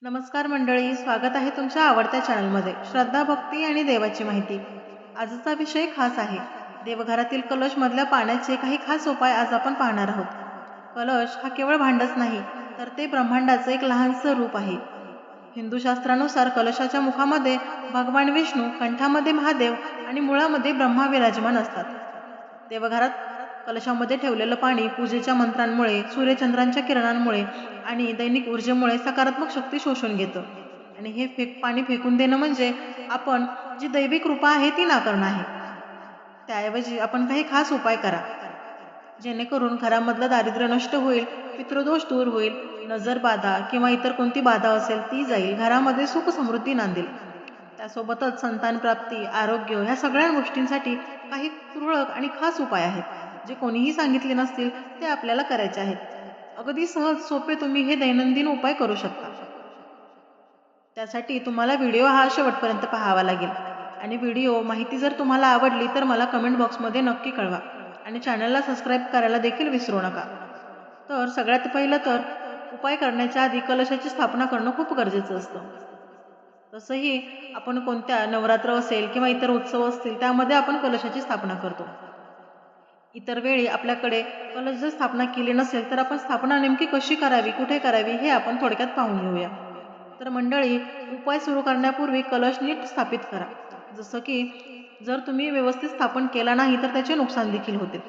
नमस्कार मंडळी, स्वागत आहे तुमच्या आवडत्या चॅनलमध्ये श्रद्धा, भक्ती आणि देवाची माहिती. आजचा विषय खास आहे. देवघरातील कलश मधल्या पाण्याचे काही खास उपाय आज आपण पाहणार आहोत. कलश हा केवळ भांडच नाही, तर ते ब्रह्मांडाचं एक लहानसं रूप आहे. हिंदू शास्त्रानुसार कलशाच्या मुखामध्ये भगवान विष्णू, कंठामध्ये महादेव आणि मुळामध्ये ब्रह्मा विराजमान असतात. देवघरात कलशामध्ये ठेवलेलं पाणी पूजेच्या मंत्रांमुळे, सूर्यचंद्रांच्या किरणांमुळे आणि दैनिक ऊर्जेमुळे सकारात्मक शक्ती शोषून घेतं. आणि हे पाणी फेकून देणं म्हणजे आपण जी दैवी कृपा आहे ती नाकारणं आहे. त्याऐवजी आपण काही खास उपाय करा, जेणेकरून घरामधलं दारिद्र्य नष्ट होईल, पितृदोष दूर होईल, नजर बाधा किंवा इतर कोणती बाधा असेल ती जाईल, घरामध्ये सुख समृद्धी नांदेल. त्यासोबतच संतान प्राप्ती, आरोग्य ह्या सगळ्या गोष्टींसाठी काही तुरळक आणि खास उपाय आहेत, जे कोणीही सांगितले नसतील ते आपल्याला करायचे आहेत. अगदी सहज सोपे तुम्ही हे दैनंदिन उपाय करू शकता. त्यासाठी तुम्हाला व्हिडिओ हा शेवटपर्यंत पाहावा लागेल. आणि व्हिडिओ माहिती जर तुम्हाला आवडली तर मला कमेंट बॉक्समध्ये नक्की कळवा आणि चॅनलला सबस्क्राईब करायला देखील विसरू नका. तर सगळ्यात पहिलं तर उपाय करण्याच्या आधी कलशाची स्थापना करणं खूप गरजेचं असतं. तसंही आपण कोणत्या नवरात्र असेल किंवा इतर उत्सव असतील त्यामध्ये आपण कलशाची स्थापना करतो. इतर वेळी आपल्याकडे कलश जर स्थापना केली नसेल तर आपण स्थापना नेमकी कशी करावी, कुठे करावी हे आपण थोडक्यात पाहून घेऊया. तर मंडळी, उपाय सुरू करण्यापूर्वी कलश नीट स्थापित करा. जसं की जर तुम्ही व्यवस्थित स्थापन केला नाही तर त्याचे नुकसान देखील होते.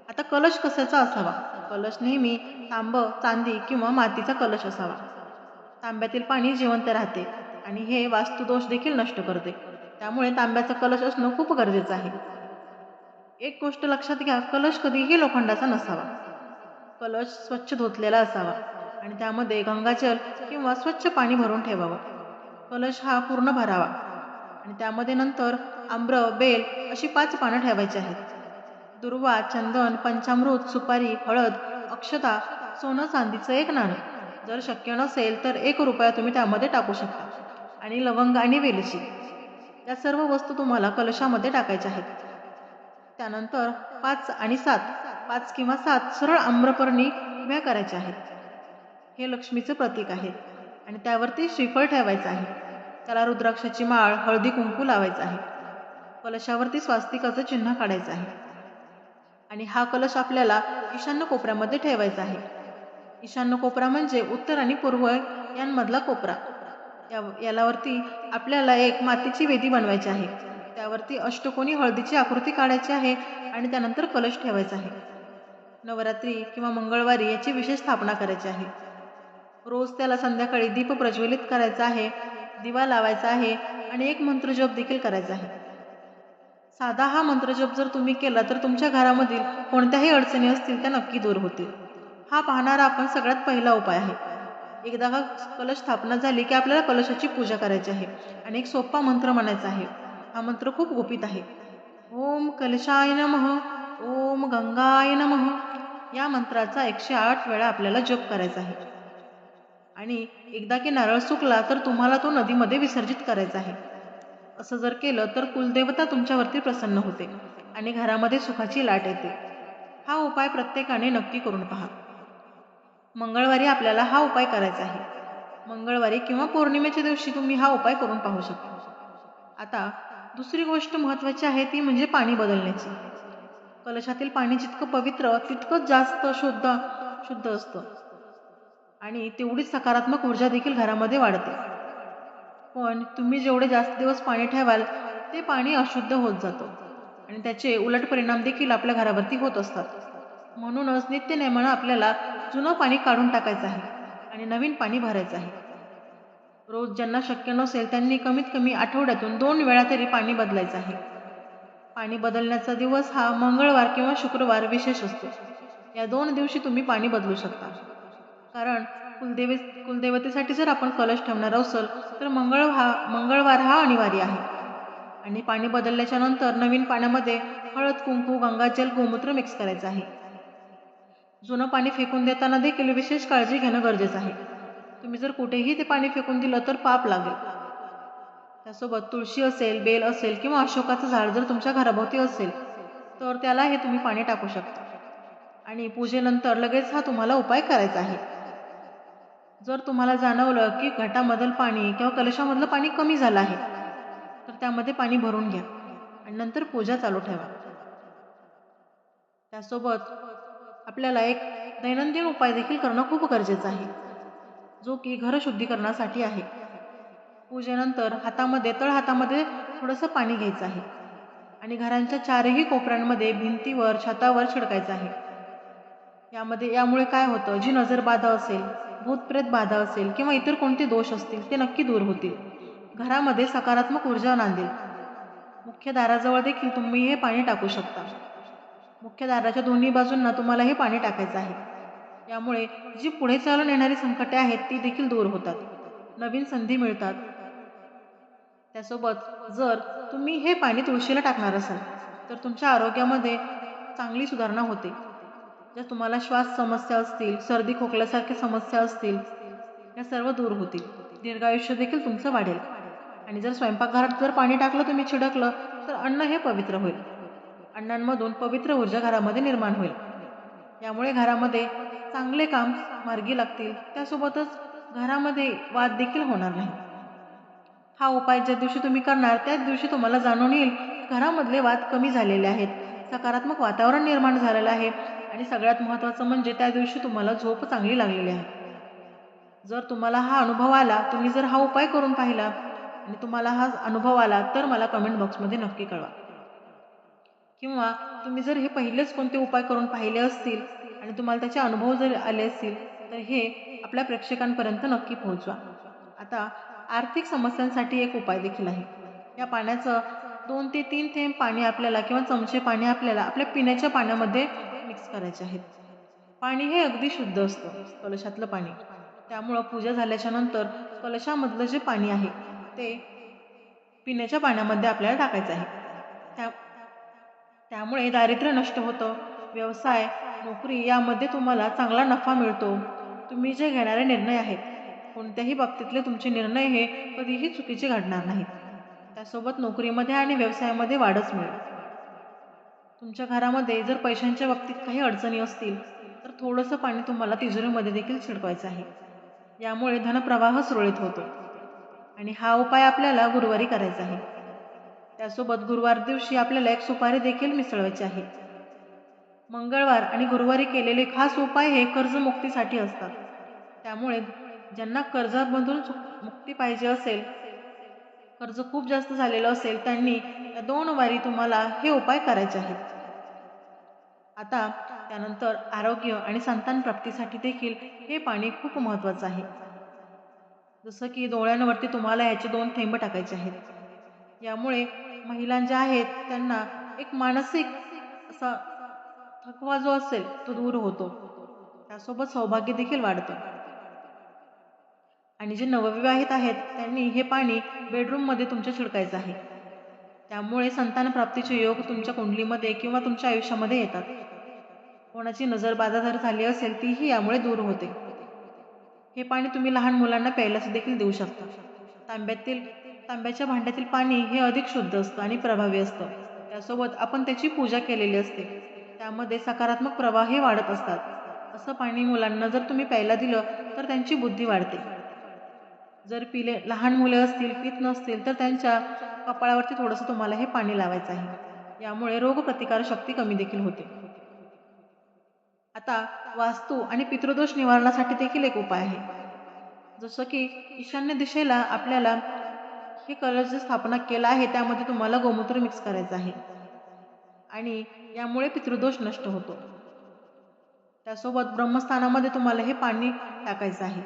आता कलश कशाचा असावा? कलश नेहमी तांब, चांदी किंवा मातीचा कलश असावा. तांब्यातील पाणी जिवंत राहते आणि हे वास्तुदोष देखील नष्ट करते. त्यामुळे तांब्याचा कलश असणं खूप गरजेचं आहे. एक गोष्ट लक्षात घ्या, कलश कधीही लोखंडाचा नसावा. कलश स्वच्छ धुतलेला असावा आणि त्यामध्ये गंगाजल किंवा स्वच्छ पाणी भरून ठेवावं. कलश हा पूर्ण भरावा आणि त्यामध्ये नंतर आम्र, बेल अशी 5 पानं ठेवायची आहेत. दुर्वा, चंदन, पंचामृत, सुपारी, हळद, अक्षता, सोनं चांदीचं 1 नाणं. जर शक्य नसेल तर 1 रुपया तुम्ही त्यामध्ये टाकू शकता. आणि लवंग आणि वेलची या सर्व वस्तू तुम्हाला कलशामध्ये टाकायच्या आहेत. त्यानंतर 5 आणि 7, 5 किंवा 7 सरळ आम्रपर्णी उभ्या करायच्या आहेत. हे लक्ष्मीचं प्रतीक आहे आणि त्यावरती श्रीफळ ठेवायचं आहे. त्याला रुद्राक्षाची माळ, हळदी कुंकू लावायचं आहे. कलशावरती स्वास्तिकाचं चिन्ह काढायचं आहे आणि हा कलश आपल्याला ईशान्य कोपऱ्यामध्ये ठेवायचा आहे. ईशान्य कोपरा म्हणजे उत्तर आणि पूर्व यांमधला कोपरा. यालावरती आपल्याला एक मातीची वेदी बनवायची आहे. त्यावरती अष्टकोनी हळदीची आकृती काढायची आहे आणि त्यानंतर कलश ठेवायचा आहे. नवरात्री किंवा मंगळवारी याची विशेष स्थापना करायची आहे. रोज त्याला संध्याकाळी दीप प्रज्वलित करायचा आहे, दिवा लावायचा आहे आणि एक मंत्रजप देखील करायचा आहे. साधा हा मंत्रजप जर तुम्ही केला तर तुमच्या घरामधील कोणत्याही अडचणी असतील त्या नक्की दूर होतील. हा पाहणारा आपण सगळ्यात पहिला उपाय आहे. एकदा हा कलश स्थापना झाली की आपल्याला कलशाची पूजा करायची आहे आणि एक सोपा मंत्र म्हणायचा आहे. हा मंत्र खूप गुपित आहे. ओम कलशाय नमः, ओम गंगाय नमः. या मंत्राचा 108 वेळा आपल्याला जप करायचा आहे. आणि एकदा की नारळ सुकला तर तुम्हाला तो नदीमध्ये विसर्जित करायचा आहे. असं जर केलं तर कुलदेवता तुमच्यावरती प्रसन्न होते आणि घरामध्ये सुखाची लाट येते. हा उपाय प्रत्येकाने नक्की करून पहा. मंगळवारी आपल्याला हा उपाय करायचा आहे. मंगळवारी किंवा पौर्णिमेच्या दिवशी तुम्ही हा उपाय करून पाहू शकता. आता दुसरी गोष्ट महत्त्वाची आहे ती म्हणजे पाणी बदलण्याची. कलशातील पाणी जितकं पवित्र तितकंच जास्त शुद्ध असतं आणि तेवढीच सकारात्मक ऊर्जा देखील घरामध्ये वाढते. पण तुम्ही जेवढे जास्त दिवस पाणी ठेवाल ते पाणी अशुद्ध होत जातं आणि त्याचे उलट परिणाम देखील आपल्या घरावरती होत असतात. म्हणूनच नित्यनेमानं आपल्याला जुनं पाणी काढून टाकायचं आहे आणि नवीन पाणी भरायचं आहे. रोज ज्यांना शक्य नसेल त्यांनी कमीत कमी आठवड्यातून 2 वेळा तरी पाणी बदलायचं आहे. पाणी बदलण्याचा दिवस हा मंगळवार किंवा शुक्रवार विशेष असतो. या 2 दिवशी तुम्ही पाणी बदलू शकता. कारण कुलदेवतेसाठी जर आपण कलश ठेवणार असेल तर मंगळवार हा अनिवार्य आहे. आणि पाणी बदलल्याच्या नंतर नवीन पाण्यामध्ये हळद, कुंकू, गंगाजल, गोमूत्र मिक्स करायचं आहे. जुनं पाणी फेकून देताना देखील विशेष काळजी घेणं गरजेचं आहे. तुम्ही जर कुठेही ते पाणी फेकून दिलं तर पाप लागेल. त्यासोबत तुळशी असेल, बेल असेल किंवा अशोकाचं झाड जर तुमच्या घराभोवती असेल तर त्याला हे तुम्ही पाणी टाकू शकता. आणि पूजेनंतर लगेच हा तुम्हाला उपाय करायचा आहे. जर तुम्हाला जाणवलं की घटामधलं पाणी किंवा कलशामधलं पाणी कमी झालं आहे, तर त्यामध्ये पाणी भरून घ्या आणि नंतर पूजा चालू ठेवा. त्यासोबत आपल्याला एक दैनंदिन उपाय देखील करणं खूप गरजेचं आहे, जो की घर शुद्धीकरणासाठी आहे. पूजेनंतर तळहातामध्ये थोडंसं पाणी घ्यायचं आहे आणि घरांच्या चारही कोपऱ्यांमध्ये, भिंतीवर, छतावर छिडकायचं आहे. यामुळे काय होतं, जी नजरबाधा असेल, भूतप्रेत बाधा असेल किंवा इतर कोणते दोष असतील ते नक्की दूर होतील. घरामध्ये सकारात्मक ऊर्जा नांदेल. मुख्य दाराजवळ देखील तुम्ही हे पाणी टाकू शकता. मुख्य दाराच्या दोन्ही बाजूंना तुम्हाला हे पाणी टाकायचं आहे. यामुळे जी पुढे चालून येणारी संकटे आहेत ती देखील दूर होतात. नवीन संधी मिळतात. त्यासोबत जर तुम्ही हे पाणी तुळशीला टाकणार असाल, तर तुमच्या आरोग्यामध्ये चांगली सुधारणा होते. जर तुम्हाला श्वास समस्या असतील, सर्दी खोकल्यासारख्या समस्या असतील, या सर्व दूर होतील. दीर्घायुष्य देखील तुमचं वाढेल. आणि जर स्वयंपाकघरात जर पाणी टाकलं, तुम्ही छिडकलं, तर अन्न हे पवित्र होईल. अण्णांमधून पवित्र ऊर्जा घरामध्ये निर्माण होईल. यामुळे घरामध्ये चांगले काम मार्गी लागतील. त्यासोबतच घरामध्ये वाद देखील होणार नाही. हा उपाय ज्या दिवशी तुम्ही करणार त्याच दिवशी तुम्हाला जाणून येईल की घरामधले वाद कमी झालेले आहेत, सकारात्मक वातावरण निर्माण झालेलं आहे आणि सगळ्यात महत्त्वाचं म्हणजे त्या दिवशी तुम्हाला झोप चांगली लागलेली आहे. जर तुम्हाला हा अनुभव आला, तुम्ही जर हा उपाय करून पाहिला आणि तुम्हाला हा अनुभव आला, तर मला कमेंट बॉक्समध्ये नक्की कळवा. किंवा तुम्ही जर हे पहिलेच कोणते उपाय करून पाहिले असतील आणि तुम्हाला त्याचे अनुभव जर आले असतील, तर हे आपल्या प्रेक्षकांपर्यंत नक्की पोहोचवा. आता आर्थिक समस्यांसाठी एक उपाय देखील आहे. या पाण्याचं 2 ते 3 थेंब पाणी आपल्याला किंवा चमचे पाणी आपल्याला आपल्या पिण्याच्या पाण्यामध्ये मिक्स करायचे आहेत. पाणी हे अगदी शुद्ध असतं, कलशातलं पाणी. त्यामुळं पूजा झाल्याच्या नंतर कलशामधलं जे पाणी आहे, ते पिण्याच्या पाण्यामध्ये आपल्याला टाकायचं आहे. त्या त्यामुळे दारिद्र्य नष्ट होतं. व्यवसाय, नोकरी यामध्ये तुम्हाला चांगला नफा मिळतो. तुम्ही जे घेणारे निर्णय आहेत, कोणत्याही बाबतीतले तुमचे निर्णय हे कधीही चुकीचे घडणार नाहीत. त्यासोबत नोकरीमध्ये आणि व्यवसायामध्ये वाढच मिळेल. तुमच्या घरामध्ये जर पैशांच्या बाबतीत काही अडचणी असतील, तर थोडंसं पाणी तुम्हाला तिजोरीमध्ये देखील शिडकायचं आहे. यामुळे धनप्रवाह सुरळीत होतो. आणि हा उपाय आपल्याला गुरुवारी करायचा आहे. त्यासोबत गुरुवार दिवशी आपल्याला एक सुपारी देखील मिसळवायची आहे. मंगळवार आणि गुरुवारी केलेले खास उपाय हे कर्जमुक्तीसाठी असतात. त्यामुळे ज्यांना कर्जामधून मुक्ती पाहिजे असेल, कर्ज खूप जास्त झालेलं असेल, त्यांनी या 2 वारी तुम्हाला हे उपाय करायचे आहेत. आता त्यानंतर आरोग्य आणि संतान प्राप्तीसाठी देखील हे पाणी खूप महत्त्वाचं आहे. जसं की डोळ्यांवरती तुम्हाला ह्याचे 2 थेंब टाकायचे आहेत. यामुळे महिला ज्या आहेत त्यांना एक मानसिक असा थकवा जो असेल तो दूर होतो. त्यासोबत सौभाग्य देखील वाढतं. आणि जे नवविवाहित आहेत त्यांनी हे पाणी बेडरूममध्ये तुमच्या छिडकायचं आहे. त्यामुळे संतान प्राप्तीचे योग तुमच्या कुंडलीमध्ये किंवा तुमच्या आयुष्यामध्ये येतात. कोणाची नजरबाधा जर झाली असेल तीही यामुळे दूर होते. हे पाणी तुम्ही लहान मुलांना प्यायला देखील देऊ शकता. तांब्यातील तांब्याच्या भांड्यातील पाणी हे अधिक शुद्ध असतं आणि प्रभावी असतं. त्यासोबत आपण त्याची पूजा केलेली असते. त्यामध्ये सकारात्मक प्रवाहही वाढत असतात. असं पाणी मुलांना जर तुम्ही प्यायला दिलं तर त्यांची बुद्धी वाढते. जर लहान मुले असतील, पीत नसतील तर त्यांच्या कपाळावरती थोडंसं तुम्हाला हे पाणी लावायचं आहे. यामुळे रोगप्रतिकार शक्ती कमी देखील होते. आता वास्तू आणि पितृदोष निवारणासाठी देखील एक उपाय आहे. जसं की ईशान्य दिशेला आपल्याला हे कलश जे स्थापना केला आहे त्यामध्ये तुम्हाला गोमूत्र मिक्स करायचं आहे आणि यामुळे पितृदोष नष्ट होतो. त्यासोबत ब्रह्मस्थानामध्ये तुम्हाला हे पाणी टाकायचं आहे.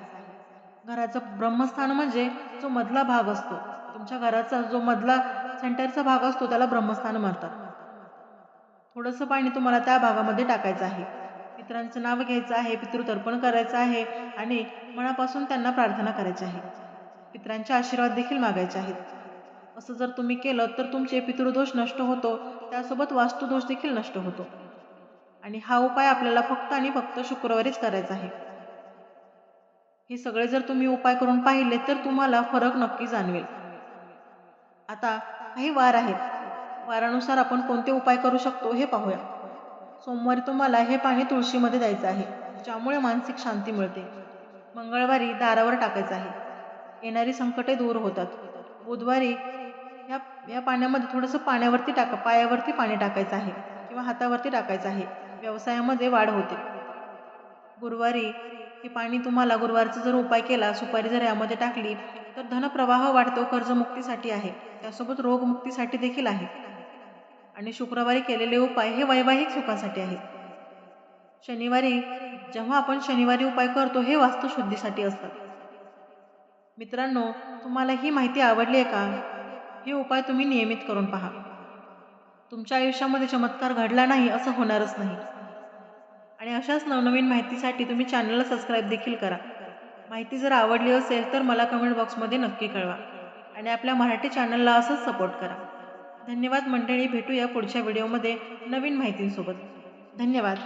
घराचं ब्रह्मस्थान म्हणजे जो मधला भाग असतो. तुमच्या घराचा जो मधला सेंटरचा भाग असतो त्याला ब्रह्मस्थान म्हणतात. थोडंसं पाणी तुम्हाला त्या भागामध्ये टाकायचं आहे. पितरांचं नाव घ्यायचं आहे, पितृतर्पण करायचं आहे आणि मनापासून त्यांना प्रार्थना करायची आहे. पितरांचे आशीर्वाद देखील मागायचे आहेत. असं जर तुम्ही केलं तर तुमचे पितृदोष नष्ट होतो, त्यासोबत वास्तुदोष देखील नष्ट होतो. आणि हा उपाय आपल्याला फक्त आणि फक्त शुक्रवारीच करायचा आहे. हे सगळे जर तुम्ही उपाय करून पाहिले तर तुम्हाला फरक नक्की जाणवेल. आता काही वार आहेत. वारानुसार आपण कोणते उपाय करू शकतो हे पाहूया. सोमवारी तुम्हाला हे पाणी तुळशीमध्ये द्यायचं आहे, ज्यामुळे मानसिक शांती मिळते. मंगळवारी दारावर टाकायचं आहे. येणारी संकटे दूर होतात. बुधवारी या या पाण्यामध्ये थोडंसं पायावरती पाणी टाकायचं आहे किंवा हातावरती टाकायचं आहे. व्यवसायामध्ये वाढ होते. गुरुवारी हे पाणी तुम्हाला गुरुवारचा जर उपाय केला, सुपारी जर यामध्ये टाकली, तर धनप्रवाह वाढतो, कर्जमुक्तीसाठी आहे. त्यासोबत रोगमुक्तीसाठी देखील आहे. आणि शुक्रवारी केलेले उपाय हे वैवाहिक सुखासाठी आहेत. शनिवारी जेव्हा आपण शनिवारी उपाय करतो हे वास्तुशुद्धीसाठी असतात. मित्रांनो, तुम्हाला ही माहिती आवडली आहे का? हे उपाय तुम्ही नियमित करून पहा. तुमच्या आयुष्यामध्ये चमत्कार घडला नाही असं होणारच नाही. आणि अशाच नवनवीन माहितीसाठी तुम्ही चॅनलला सबस्क्राईब देखील करा. माहिती जर आवडली असेल तर मला कमेंट बॉक्समध्ये नक्की कळवा. आणि आपल्या मराठी चॅनलला असंच सपोर्ट करा. धन्यवाद मंडळी. भेटूया पुढच्या व्हिडिओमध्ये नवीन माहितींसोबत. धन्यवाद.